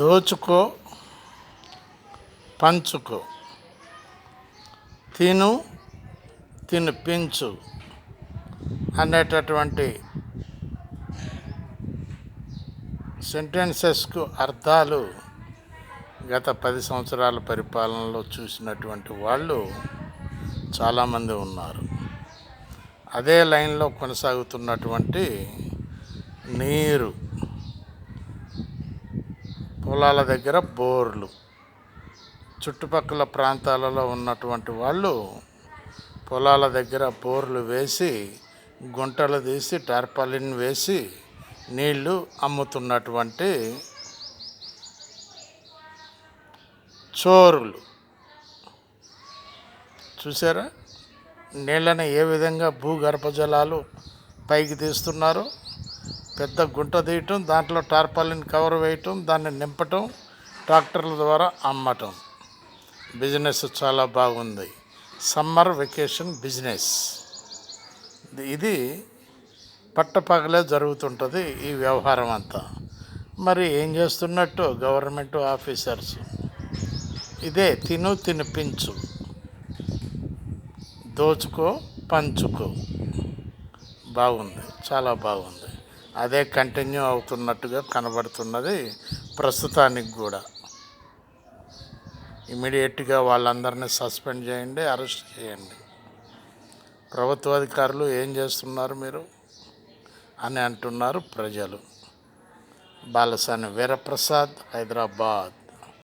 దోచుకో పంచుకో తినిపించు అనేటటువంటి సెంటెన్సెస్కు అర్థాలు గత 10 సంవత్సరాల పరిపాలనలో చూసినటువంటి వాళ్ళు చాలామంది ఉన్నారు. అదే లైన్లో కొనసాగుతున్నటువంటి నీరు, పొలాల దగ్గర బోర్లు, చుట్టుపక్కల ప్రాంతాలలో ఉన్నటువంటి వాళ్ళు పొలాల దగ్గర బోర్లు వేసి గుంటలు తీసి టార్పాలిన్ వేసి నీళ్లు అమ్ముతున్నటువంటి చోరులు చూసారా? నీళ్ళని ఏ విధంగా భూగర్భ జలాలు పైకి తీస్తున్నారో, పెద్ద గుంట తీయటం, దాంట్లో టార్పాలిన్ కవర్ వేయటం, దాన్ని నింపటం, ట్రాక్టర్ల ద్వారా అమ్మటం. బిజినెస్ చాలా బాగుంది. సమ్మర్ వెకేషన్ బిజినెస్ ఇది పట్టపగలే జరుగుతుంటుంది ఈ వ్యవహారం అంతా. మరి ఏం చేస్తున్నట్టు గవర్నమెంట్ ఆఫీసర్స్ ఇదే తినిపించు, దోచుకో పంచుకో. బాగుంది, చాలా బాగుంది. అదే కంటిన్యూ అవుతున్నట్టుగా కనబడుతున్నది ప్రస్తుతానికి కూడా. ఇమీడియట్గా వాళ్ళందరినీ సస్పెండ్ చేయండి, అరెస్ట్ చేయండి. ప్రభుత్వాధికారులు ఏం చేస్తున్నారు మీరు అని అంటున్నారు ప్రజలు. బాలసాని వీరప్రసాద్, హైదరాబాద్.